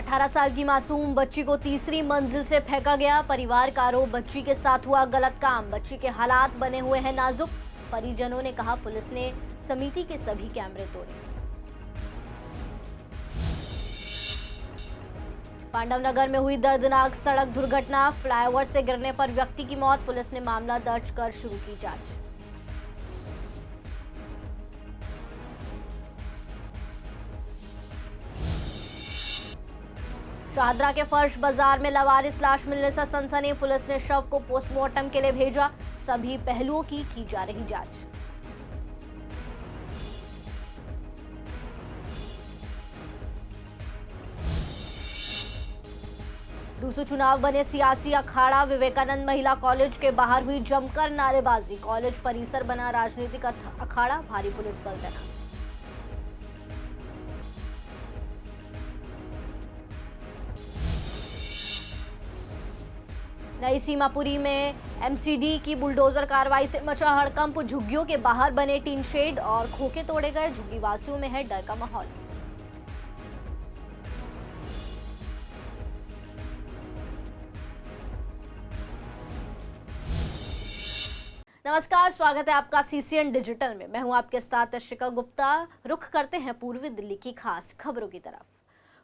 18 साल की मासूम बच्ची को तीसरी मंजिल से फेंका गया। परिवार का आरोप, बच्ची के साथ हुआ गलत काम। बच्ची के हालात बने हुए हैं नाजुक। परिजनों ने कहा पुलिस ने समिति के सभी कैमरे तोड़े। पांडवनगर में हुई दर्दनाक सड़क दुर्घटना। फ्लाईओवर से गिरने पर व्यक्ति की मौत। पुलिस ने मामला दर्ज कर शुरू की जांच। शाहदरा के फर्श बाजार में लावारिस लाश मिलने से सनसनी। पुलिस ने शव को पोस्टमार्टम के लिए भेजा। सभी पहलुओं की जा रही जांच। दूसरे चुनाव बने सियासी अखाड़ा। विवेकानंद महिला कॉलेज के बाहर हुई जमकर नारेबाजी। कॉलेज परिसर बना राजनीतिक अखाड़ा। भारी पुलिस बल तैनात। नई सीमापुरी में एमसीडी की बुलडोजर कार्रवाई से मचा हड़कंप। झुग्गियों के बाहर बने टीन शेड और खोखे तोड़े गए। झुग्गी वासियों में है डर का माहौल। नमस्कार, स्वागत है आपका सीसीएन डिजिटल में। मैं हूं आपके साथ शिखा गुप्ता। रुख करते हैं पूर्वी दिल्ली की खास खबरों की तरफ।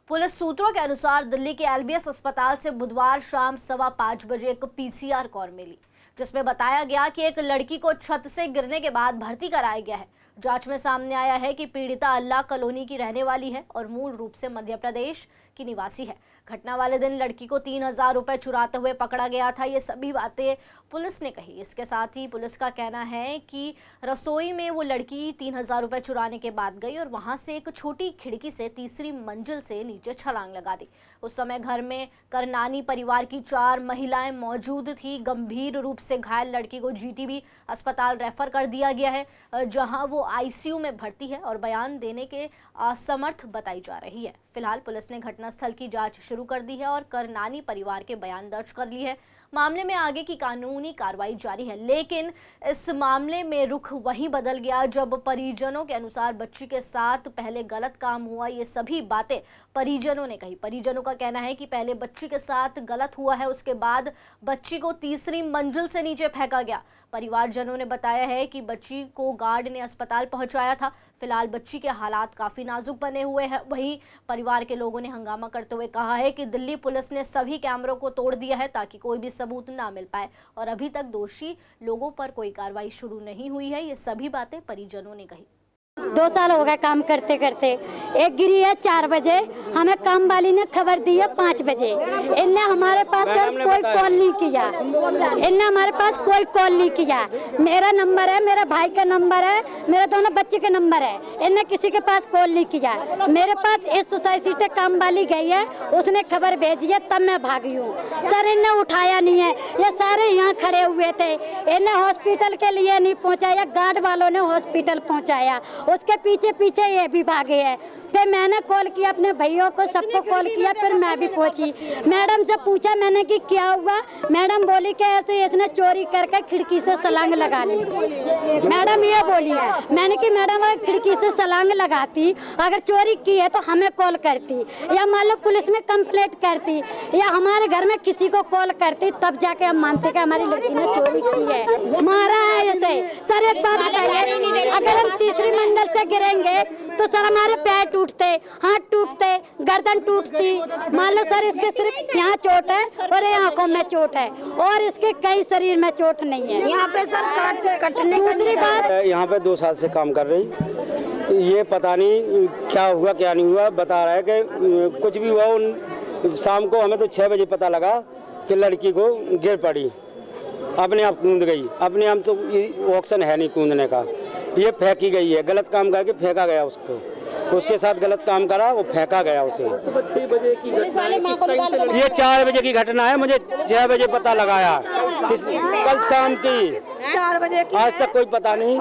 पुलिस सूत्रों के अनुसार दिल्ली के एलबीएस अस्पताल से बुधवार शाम 5:15 बजे एक पीसीआर कॉल मिली, जिसमें बताया गया कि एक लड़की को छत से गिरने के बाद भर्ती कराया गया है। जांच में सामने आया है कि पीड़िता अल्लाह कॉलोनी की रहने वाली है और मूल रूप से मध्य प्रदेश की निवासी है। घटना वाले दिन लड़की को 3000 रुपए चुराते हुए पकड़ा गया था। ये सभी बातें पुलिस ने कही। इसके साथ ही पुलिस का कहना है कि रसोई में वो लड़की 3000 रुपए चुराने के बाद गई और वहां से एक छोटी खिड़की से तीसरी मंजिल से नीचे छलांग लगा दी। उस समय घर में करनानी परिवार की 4 महिलाएं मौजूद थी। गंभीर रूप से घायल लड़की को जीटीबी अस्पताल रेफर कर दिया गया है, जहां वो आईसीयू में भर्ती है और बयान देने के असमर्थ बताई जा रही है। फिलहाल पुलिस ने घटनास्थल की जांच शुरू कर दी है और करनानी परिवार के बयान दर्ज कर लिए हैं। मामले में आगे की कानूनी कार्रवाई जारी है, लेकिन इस मामले में रुख वहीं बदल गया जब परिजनों के अनुसार बच्ची के साथ पहले गलत काम हुआ। ये सभी बातें परिजनों ने कही। परिजनों का कहना है कि पहले बच्ची के साथ गलत हुआ है, उसके बाद बच्ची को तीसरी मंजिल से नीचे फेंका गया। परिवारजनों ने बताया है कि बच्ची को गार्ड ने अस्पताल पहुंचाया था। फिलहाल बच्ची के हालात काफी नाजुक बने हुए हैं। वहीं परिवार के लोगों ने हंगामा करते हुए कहा है कि दिल्ली पुलिस ने सभी कैमरों को तोड़ दिया है ताकि कोई भी सबूत ना मिल पाए और अभी तक दोषी लोगों पर कोई कार्रवाई शुरू नहीं हुई है। ये सभी बातें परिजनों ने कही। 2 साल हो गए काम करते करते। एक गिरी है 4 बजे, हमें काम वाली ने खबर दी है 5 बजे। इनने हमारे पास सर कोई कॉल नहीं किया। इनने हमारे पास कोई कॉल नहीं किया। मेरा नंबर है, मेरा भाई का नंबर है, मेरे दोनों बच्चे के नंबर है। इनने किसी के पास कॉल नहीं किया। मेरे पास इस सोसाइटी से काम वाली गई है, उसने खबर भेजी है, तब मैं भागी हूँ। सर इनने उठाया नहीं है। ये सारे यहाँ खड़े हुए थे। इन्हें हॉस्पिटल के लिए नहीं पहुँचाया, गार्ड वालों ने हॉस्पिटल पहुँचाया। उसके पीछे पीछे ये भी भागे हैं। फिर मैंने कॉल किया अपने भैया को, सबको कॉल किया, फिर मैं भी पहुंची। मैडम से पूछा मैंने कि क्या हुआ। मैडम बोली कि ऐसे इसने चोरी करके खिड़की से छलांग लगा ली। मैडम ये बोली है। मैंने कि मैडम अगर खिड़की से छलांग लगाती, अगर चोरी की है तो हमें कॉल करती, या मान लो पुलिस में कंप्लेंट करती, या हमारे घर में किसी को कॉल करती, तब जाके हम मानते कि हमारी लड़की ने चोरी की है। मारा है ऐसे। सर एक बात बताइए, अगर हम तीसरी मंजिल से गिरेंगे तो सर हमारे पैर टूटते, हाथ टूटते, गर्दन टूटती। मान लो सर इसके सिर्फ यहाँ चोट है और ये आंखों में चोट है और इसके कई शरीर में चोट नहीं है। यहाँ पे सर कटने। दूसरी बात, यहाँ पे 2 साल से काम कर रही, ये पता नहीं क्या हुआ क्या नहीं हुआ। बता रहा है कि कुछ भी हुआ। शाम को हमें तो 6 बजे पता लगा कि लड़की को गिर पड़ी, अपने आप कूद गई। अपने आप तो ऑप्शन है नहीं कूदने का। ये फेंकी गई है, गलत काम करके फेंका गया उसको। उसके साथ गलत काम करा, वो फेंका गया उसे। सुबह 6 बजे की घटना है। ये 4 बजे की घटना है, मुझे 6 बजे पता लगाया। कल शाम की 4 बजे की। आज तक कोई पता नहीं।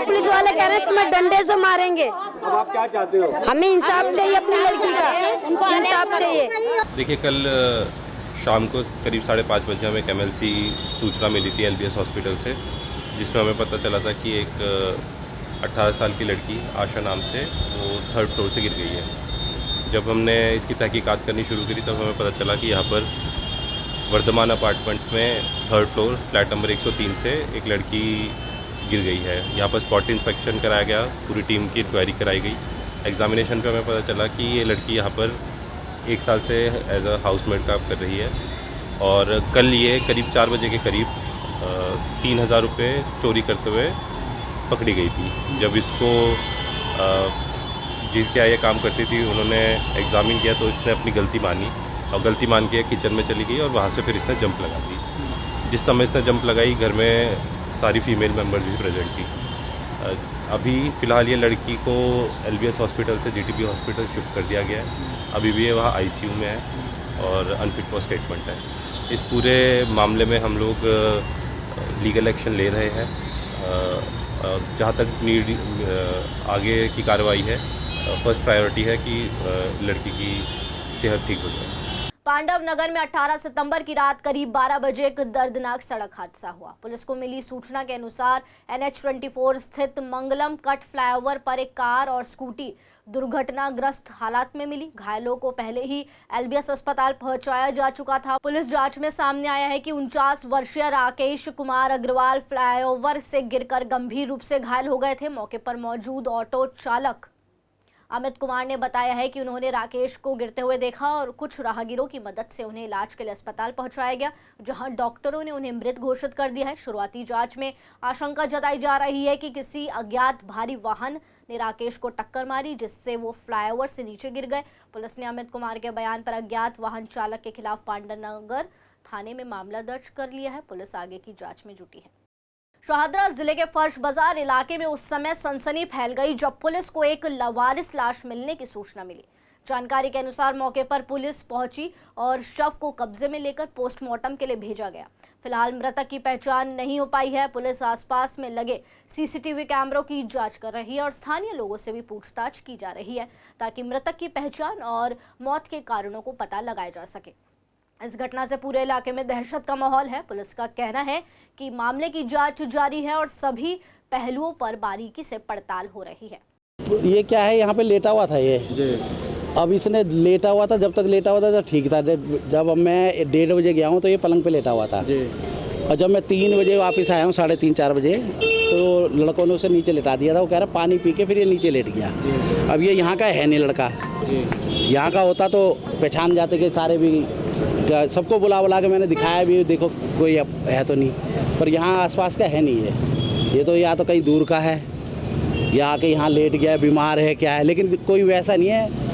पुलिस वाले कह रहे हैं तुम्हें डंडे से मारेंगे। अब आप क्या चाहते हो? हमें इंसाफ चाहिए अपनी लड़की का, उनको इंसाफ चाहिए। देखिए, कल शाम को करीब 5:30 बजे हमें एक MLC सूचना मिली थी LBS हॉस्पिटल से, जिसमें हमें पता चला था कि एक 18 साल की लड़की आशा नाम से वो 3rd फ्लोर से गिर गई है, जब हमने इसकी तहकीकात करनी शुरू करी तब हमें पता चला कि यहाँ पर वर्धमान अपार्टमेंट में 3rd फ्लोर फ्लैट नंबर 103 से एक लड़की गिर गई है। यहाँ पर स्पॉट इंस्पेक्शन कराया गया, पूरी टीम की इंक्वायरी कराई गई। एग्जामिनेशन पे हमें पता चला कि ये लड़की यहाँ पर 1 साल से एज अ हाउसमेड काम कर रही है और कल ये करीब 4 बजे के करीब 3000 रुपये चोरी करते हुए पकड़ी गई थी। जब इसको जिस क्या ये काम करती थी उन्होंने एग्ज़ामिन किया तो इसने अपनी गलती मानी और गलती मान के किचन में चली गई और वहाँ से फिर इसने जंप लगा दी। जिस समय इसने जंप लगाई घर में सारी फीमेल मेंबर्स भी प्रेजेंट थी। अभी फ़िलहाल ये लड़की को LBS हॉस्पिटल से GTB हॉस्पिटल शिफ्ट कर दिया गया है। अभी भी ये वहाँ ICU में है और अनफिट फॉर स्टेटमेंट है। इस पूरे मामले में हम लोग लीगल एक्शन ले रहे हैं। जहाँ तक नीड आगे की कार्रवाई है, फर्स्ट प्रायोरिटी है कि लड़की की सेहत ठीक हो जाए। पांडव नगर में 18 सितंबर की रात करीब 12 बजे एक दर्दनाक सड़क हादसा हुआ। पुलिस को मिली सूचना के अनुसार NH24 स्थित मंगलम कट फ्लाईओवर पर एक कार और स्कूटी दुर्घटनाग्रस्त हालात में मिली। घायलों को पहले ही LBS अस्पताल पहुंचाया जा चुका था। पुलिस जांच में सामने आया है कि 49 वर्षीय राकेश कुमार अग्रवाल फ्लाईओवर से गिरकर गंभीर रूप से घायल हो गए थे। मौके पर मौजूद ऑटो चालक अमित कुमार ने बताया है कि उन्होंने राकेश को गिरते हुए देखा और कुछ राहगीरों की मदद से उन्हें इलाज के लिए अस्पताल पहुंचाया गया, जहां डॉक्टरों ने उन्हें मृत घोषित कर दिया है। शुरुआती जांच में आशंका जताई जा रही है कि किसी अज्ञात भारी वाहन ने राकेश को टक्कर मारी, जिससे वो फ्लाईओवर से नीचे गिर गए। पुलिस ने अमित कुमार के बयान पर अज्ञात वाहन चालक के खिलाफ पांडवनगर थाने में मामला दर्ज कर लिया है। पुलिस आगे की जाँच में जुटी है। शाहदरा जिले के फर्श बाजार इलाके में उस समय सनसनी फैल गई जब पुलिस को एक लावारिस लाश मिलने की सूचना मिली। जानकारी के अनुसार मौके पर पुलिस पहुंची और शव को कब्जे में लेकर पोस्टमार्टम के लिए भेजा गया। फिलहाल मृतक की पहचान नहीं हो पाई है। पुलिस आसपास में लगे CCTV कैमरों की जांच कर रही है और स्थानीय लोगों से भी पूछताछ की जा रही है ताकि मृतक की पहचान और मौत के कारणों को पता लगाया जा सके। इस घटना से पूरे इलाके में दहशत का माहौल है। पुलिस का कहना है कि मामले की जांच जारी है और सभी पहलुओं पर बारीकी से पड़ताल हो रही है। ये क्या है, यहाँ पे लेटा हुआ था ये जी। अब इसने लेटा हुआ था, जब तक लेटा हुआ था तो ठीक था। जब मैं 1:30 बजे गया हूँ तो ये पलंग पे लेटा हुआ था जी। और जब मैं 3 बजे वापस आया हूँ 3:30-4 बजे तो लड़कों ने उसे नीचे लेटा दिया था। वो कह रहा पानी पी के फिर ये नीचे लेट गया। अब ये यहाँ का है नहीं लड़का, यहाँ का होता तो पहचान जाते कि सारे भी, सबको बुला के मैंने दिखाया भी, देखो कोई है तो नहीं, पर यहाँ आसपास का है नहीं है। ये तो या तो कहीं दूर का है या आके यहाँ लेट गया, बीमार है क्या है, लेकिन कोई वैसा नहीं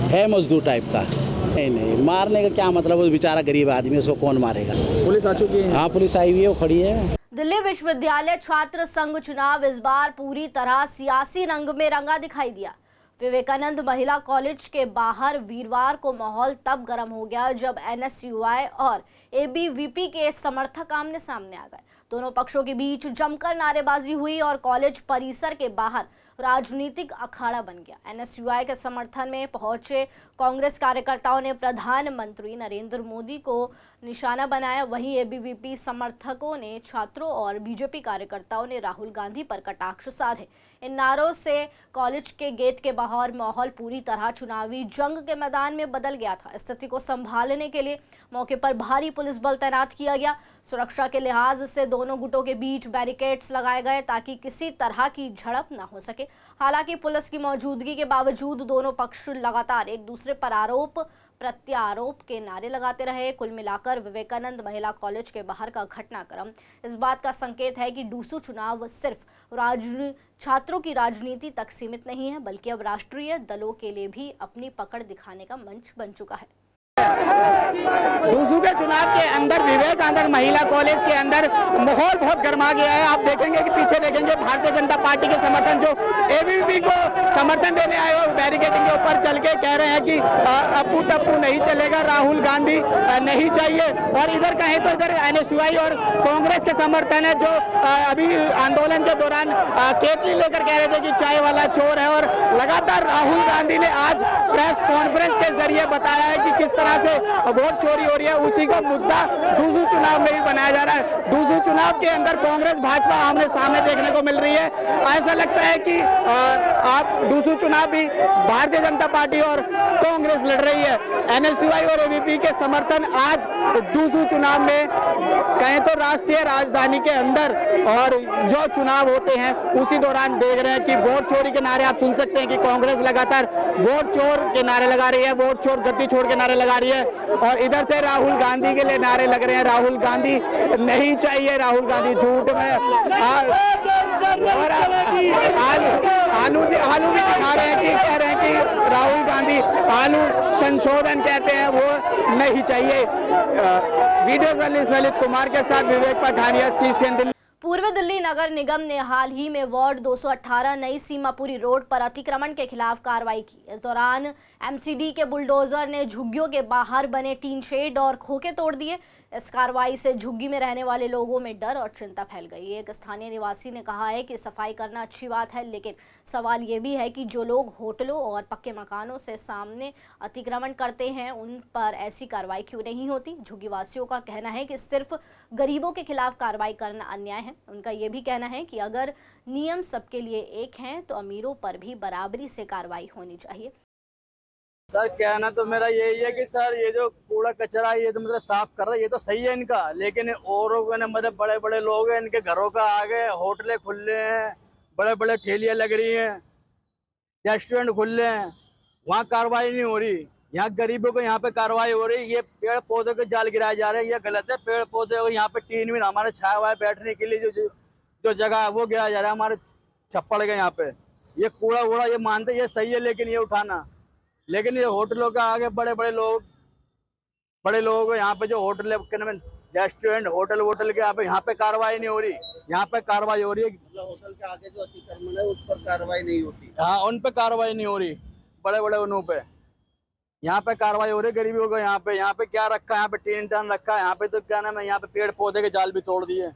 है मजदूर टाइप का। नहीं, मारने का क्या मतलब, वो बेचारा गरीब आदमी, उसको कौन मारेगा। पुलिस आ चुकी है? हाँ, पुलिस आई हुई है, वो खड़ी है। दिल्ली विश्वविद्यालय छात्र संघ चुनाव इस बार पूरी तरह सियासी रंग में रंगा दिखाई दिया। विवेकानंद महिला कॉलेज के बाहर वीरवार को माहौल तब गर्म हो गया जब NSUI और ABVP के समर्थक आमने सामने आ गए। दोनों पक्षों के बीच जमकर नारेबाजी हुई और कॉलेज परिसर के बाहर राजनीतिक अखाड़ा बन गया। NSUI के समर्थन में पहुंचे कांग्रेस कार्यकर्ताओं ने प्रधानमंत्री नरेंद्र मोदी को निशाना बनाया। वहीं ABVP समर्थकों ने छात्रों और BJP कार्यकर्ताओं ने राहुल गांधी पर कटाक्ष साधे। इन नारों से कॉलेज के गेट के बाहर माहौल पूरी तरह चुनावी जंग के मैदान में बदल गया था। स्थिति को संभालने के लिए मौके पर भारी पुलिस बल तैनात किया गया। सुरक्षा के लिहाज से दोनों गुटों के बीच बैरिकेड्स लगाए गए ताकि किसी तरह की झड़प न हो सके। हालांकि पुलिस की मौजूदगी के बावजूद दोनों पक्ष लगातार एक दूसरे पर आरोप प्रत्यारोप के नारे लगाते रहे। कुल मिलाकर विवेकानंद महिला कॉलेज के बाहर का घटनाक्रम इस बात का संकेत है कि डूसू चुनाव सिर्फ छात्रों की राजनीति तक सीमित नहीं है, बल्कि अब राष्ट्रीय दलों के लिए भी अपनी पकड़ दिखाने का मंच बन चुका है। डूसू के चुनाव के अंदर विवेकानंद महिला कॉलेज के अंदर माहौल बहुत गर्मा गया है। आप देखेंगे कि पीछे देखेंगे भारतीय जनता पार्टी के समर्थन जो ABVP को समर्थन देने आए हो बैरिकेडिंग के ऊपर चल के कह रहे हैं कि अप्पू टप्पू नहीं चलेगा, राहुल गांधी नहीं चाहिए। और इधर कहें तो इधर NSUI और कांग्रेस के समर्थन है जो अभी आंदोलन के दौरान केतली लेकर कह रहे थे कि चाय वाला चोर है। और लगातार राहुल गांधी ने आज प्रेस कॉन्फ्रेंस के जरिए बताया है कि किस तरह तरह से वोट चोरी हो रही है, उसी को मुद्दा दूसरे चुनाव में भी बनाया जा रहा है। दूसरे चुनाव के अंदर कांग्रेस भाजपा आमने सामने देखने को मिल रही है। ऐसा लगता है कि आप दूसरे चुनाव भी भारतीय जनता पार्टी और कांग्रेस लड़ रही है। एनएसयूआई और एबीपी के समर्थन आज दूसरे चुनाव में कहें तो राष्ट्रीय राजधानी के अंदर और जो चुनाव होते हैं उसी दौरान देख रहे हैं कि वोट चोरी के नारे आप सुन सकते हैं कि कांग्रेस लगातार वोट चोर के नारे लगा रही है, वोट चोर गद्दी छोड़ के नारे लगा रही है। और इधर से राहुल गांधी के लिए नारे लग रहे हैं, राहुल गांधी नहीं चाहिए, राहुल गांधी झूठ में और आलू भी दिखा रहे हैं कि कह रहे हैं कि राहुल गांधी आलू संशोधन कहते हैं वो नहीं चाहिए। वीडियो जर्नलिस्ट ललित कुमार के साथ विवेक पठानिया, सीसीएन दिल्ली। पूर्व दिल्ली नगर निगम ने हाल ही में वार्ड 218 नई सीमापुरी रोड पर अतिक्रमण के खिलाफ कार्रवाई की। इस दौरान एमसीडी के बुलडोजर ने झुग्गियों के बाहर बने टीन शेड और खोखे तोड़ दिए। इस कार्रवाई से झुग्गी में रहने वाले लोगों में डर और चिंता फैल गई। एक स्थानीय निवासी ने कहा है कि सफाई करना अच्छी बात है, लेकिन सवाल ये भी है कि जो लोग होटलों और पक्के मकानों से सामने अतिक्रमण करते हैं उन पर ऐसी कार्रवाई क्यों नहीं होती। झुग्गीवासियों का कहना है कि सिर्फ गरीबों के खिलाफ कार्रवाई करना अन्याय है। उनका ये भी कहना है कि अगर नियम सबके लिए एक हैं तो अमीरों पर भी बराबरी से कार्रवाई होनी चाहिए। सर कहना तो मेरा यही है कि सर ये जो कूड़ा कचरा ये तो मतलब साफ कर रहा है, ये तो सही है इनका, लेकिन औरों को मतलब बड़े बड़े लोग हैं, इनके घरों का आगे होटलें खुले हैं, बड़े बड़े ठेलियाँ लग रही हैं, रेस्टोरेंट खुले हैं, वहाँ कार्रवाई नहीं हो रही। यहाँ गरीबों को यहाँ पे कार्रवाई हो रही। ये पेड़ पौधों के जाल गिराए जा रहे हैं, ये गलत है। पेड़ पौधे और यहाँ पे टीन भी हमारे छाया हुआ है बैठने के लिए जो जगह है वो गिराया जा रहा है, हमारे छप्पड़ के यहाँ पे। ये कूड़ा वूड़ा ये मानते ये सही है, लेकिन ये उठाना, लेकिन ये होटलों का आगे बड़े बड़े लोग यहाँ पे जो होटल रेस्टोरेंट होटल वोटल के यहाँ पे कार्रवाई नहीं हो रही। यहाँ पे कार्रवाई हो रही है, होटल के आगे जो अतिक्रमण है उस पर कार्रवाई नहीं होती। हाँ, उन पे कार्रवाई नहीं हो रही, बड़े बड़े उनों पे यहाँ पे कार्रवाई हो रही। गरीबियों को यहाँ पे क्या रखा है, यहाँ पे टीन टान रखा है, यहाँ पे तो क्या नाम है, यहाँ पे पेड़ पौधे के जाल भी तोड़ दिए।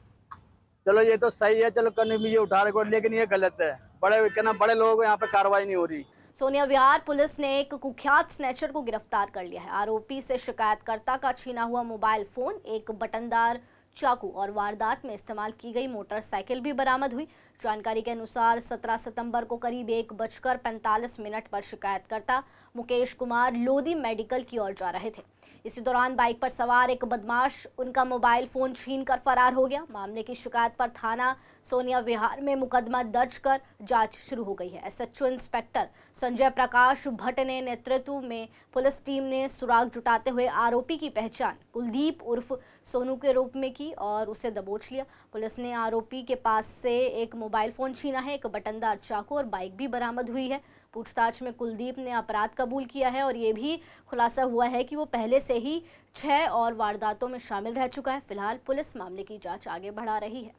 चलो ये तो सही है, चलो करने भी ये उठा रहे, लेकिन ये गलत है। बड़े लोग यहाँ पे कार्रवाई नहीं हो रही। सोनिया विहार पुलिस ने एक कुख्यात स्नैचर को गिरफ्तार कर लिया है। आरोपी से शिकायतकर्ता का छीना हुआ मोबाइल फोन, एक बटनदार चाकू और वारदात में इस्तेमाल की गई मोटरसाइकिल भी बरामद हुई। जानकारी के अनुसार 17 सितंबर को करीब 1:45 पर शिकायतकर्ता मुकेश कुमार लोधी मेडिकल की ओर जा रहे थे। इसी दौरान बाइक पर सवार एक बदमाश उनका मोबाइल फोन छीनकर फरार हो गया। मामले की शिकायत पर थाना सोनिया विहार में मुकदमा दर्ज कर जांच शुरू हो गई है। एसएचओ इंस्पेक्टर संजय प्रकाश भट्ट ने नेतृत्व में पुलिस टीम ने सुराग जुटाते हुए आरोपी की पहचान कुलदीप उर्फ सोनू के रूप में की और उसे दबोच लिया। पुलिस ने आरोपी के पास से एक मोबाइल फोन छीना है, एक बटनदार चाकू और बाइक भी बरामद हुई है। पूछताछ में कुलदीप ने अपराध कबूल किया है और ये भी खुलासा हुआ है कि वो पहले से ही 6 और वारदातों में शामिल रह चुका है। फिलहाल पुलिस मामले की जांच आगे बढ़ा रही है।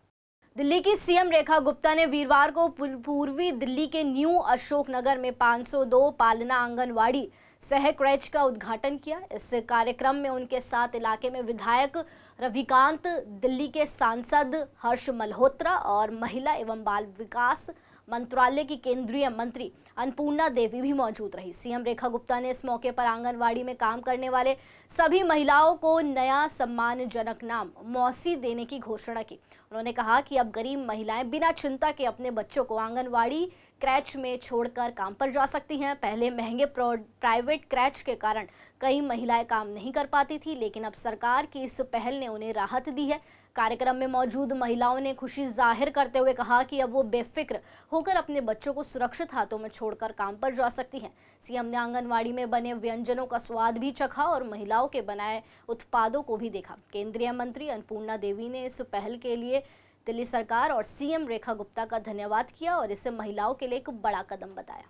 दिल्ली की सीएम रेखा गुप्ता ने वीरवार को पूर्वी दिल्ली के न्यू अशोक नगर में 502 पालना आंगनवाड़ी सह क्रैच का उद्घाटन किया। इस कार्यक्रम में उनके साथ इलाके में विधायक रविकांत, दिल्ली के सांसद हर्ष मल्होत्रा और महिला एवं बाल विकास मंत्रालय की केंद्रीय मंत्री अन्नपूर्णा देवी भी मौजूद रही। सीएम रेखा गुप्ता ने इस मौके पर आंगनवाड़ी में काम करने वाले सभी महिलाओं को नया सम्मानजनक नाम मौसी देने की घोषणा की। उन्होंने कहा कि अब गरीब महिलाएं बिना चिंता के अपने बच्चों को आंगनवाड़ी क्रैच में छोड़कर काम पर जा सकती हैं। पहले महंगे प्राइवेट क्रैच के कारण कई महिलाएं काम नहीं कर पाती थी, लेकिन अब सरकार की इस पहल ने उन्हें राहत दी है। कार्यक्रम में मौजूद महिलाओं ने खुशी जाहिर करते हुए कहा कि अब वो बेफिक्र होकर अपने बच्चों को सुरक्षित हाथों में छोड़कर काम पर जा सकती हैं। सीएम ने आंगनवाड़ी में बने व्यंजनों का स्वाद भी चखा और महिलाओं के बनाए उत्पादों को भी देखा। केंद्रीय मंत्री अन्नपूर्णा देवी ने इस पहल के लिए दिल्ली सरकार और सीएम रेखा गुप्ता का धन्यवाद किया और इसे महिलाओं के लिए एक बड़ा कदम बताया।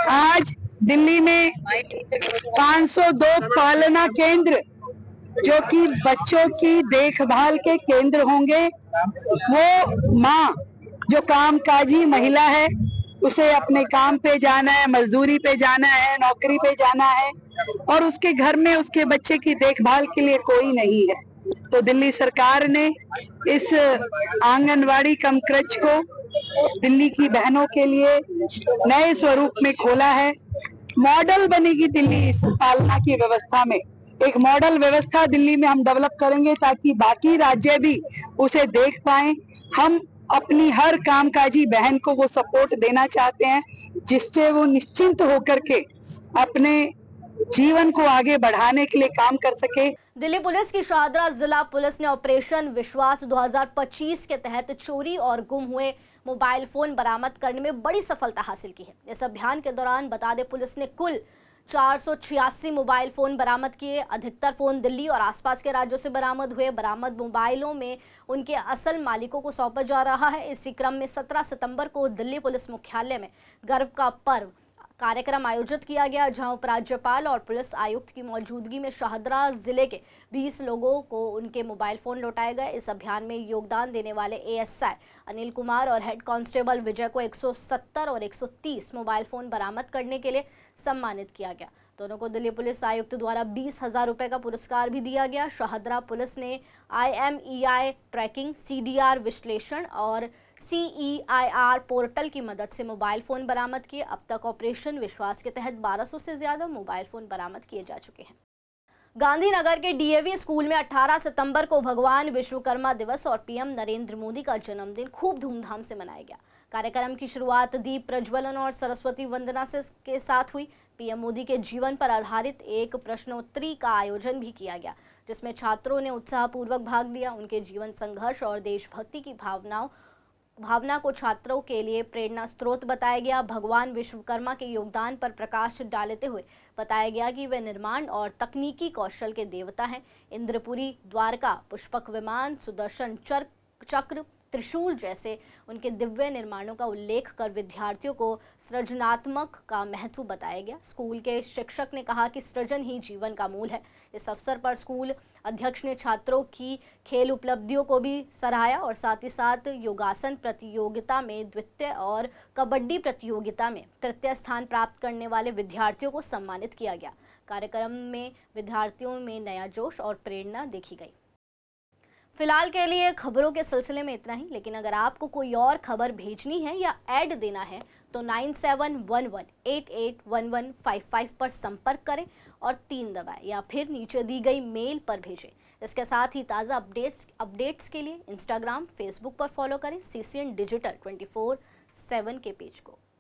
आज दिल्ली में 502 पालना केंद्र जो कि बच्चों की देखभाल के केंद्र होंगे। वो माँ जो कामकाजी महिला है, उसे अपने काम पे जाना है, मजदूरी पे जाना है, नौकरी पे जाना है और उसके घर में उसके बच्चे की देखभाल के लिए कोई नहीं है। तो दिल्ली सरकार ने इस आंगनवाड़ी कम क्रच को दिल्ली की बहनों के लिए नए स्वरूप में खोला है। मॉडल बनेगी दिल्ली इस पालना की व्यवस्था में। एक मॉडल व्यवस्था दिल्ली में हम डेवलप करेंगे ताकि बाकी राज्य भी उसे देख पाएं। हम अपनी हर कामकाजी बहन को वो सपोर्ट देना चाहते हैं जिससे वो निश्चिंत होकर के अपने जीवन को आगे बढ़ाने के लिए काम कर सके। दिल्ली पुलिस की शाहदरा जिला पुलिस ने ऑपरेशन विश्वास 2025 के तहत चोरी और गुम हुए मोबाइल फोन बरामद करने में बड़ी सफलता हासिल की है। इस अभियान के दौरान बता दें पुलिस ने कुल 486 मोबाइल फोन बरामद किए। अधिकतर फोन दिल्ली और आसपास के राज्यों से बरामद हुए। बरामद मोबाइलों में उनके असल मालिकों को सौंपा जा रहा है। इसी क्रम में 17 सितंबर को दिल्ली पुलिस मुख्यालय में गर्व का पर्व कार्यक्रम आयोजित किया गया, जहां उपराज्यपाल और पुलिस आयुक्त की मौजूदगी में शाहदरा जिले के 20 लोगों को उनके मोबाइल फोन लौटाए गए। इस अभियान में योगदान देने वाले एएसआई अनिल कुमार और हेड कांस्टेबल विजय को 170 और 130 मोबाइल फोन बरामद करने के लिए सम्मानित किया गया। दोनों को दिल्ली पुलिस आयुक्त द्वारा 20,000 रुपए का पुरस्कार भी दिया गया। शाहदरा पुलिस ने IMEI ट्रैकिंग, CDR विश्लेषण और CEIR पोर्टल की मदद से मोबाइल फोन बरामद किए। अब तक ऑपरेशन विश्वास के तहत 1200 से ज्यादा मोबाइल फोन बरामद किए जा चुके हैं। गांधीनगर के DAV स्कूल में 18 सितंबर को भगवान विश्वकर्मा दिवस और PM नरेंद्र मोदी का जन्मदिन खूब धूमधाम से मनाया गया। कार्यक्रम की शुरुआत दीप प्रज्वलन और सरस्वती वंदना के साथ हुई। PM मोदी के जीवन पर आधारित एक प्रश्नोत्तरी का आयोजन भी किया गया, जिसमें छात्रों ने उत्साहपूर्वक भाग लिया। उनके जीवन संघर्ष और देशभक्ति की भावना को छात्रों के लिए प्रेरणा स्रोत बताया गया। भगवान विश्वकर्मा के योगदान पर प्रकाश डालते हुए बताया गया कि वे निर्माण और तकनीकी कौशल के देवता हैं। इंद्रपुरी, द्वारका, पुष्पक विमान, सुदर्शन चक्र, त्रिशूल जैसे उनके दिव्य निर्माणों का उल्लेख कर विद्यार्थियों को सृजनात्मक का महत्व बताया गया। स्कूल के शिक्षक ने कहा कि सृजन ही जीवन का मूल है। इस अवसर पर स्कूल अध्यक्ष ने छात्रों की खेल उपलब्धियों को भी सराहा और साथ ही साथ योगासन प्रतियोगिता में द्वितीय और कबड्डी प्रतियोगिता में तृतीय स्थान प्राप्त करने वाले विद्यार्थियों को सम्मानित किया गया। कार्यक्रम में विद्यार्थियों में नया जोश और प्रेरणा देखी गई। फिलहाल के लिए खबरों के सिलसिले में इतना ही, लेकिन अगर आपको कोई और खबर भेजनी है या ऐड देना है तो 9711881155 पर संपर्क करें और 3 दबाएं या फिर नीचे दी गई मेल पर भेजें। इसके साथ ही ताज़ा अपडेट्स के लिए इंस्टाग्राम, फेसबुक पर फॉलो करें CCN डिजिटल 24/7 के पेज को।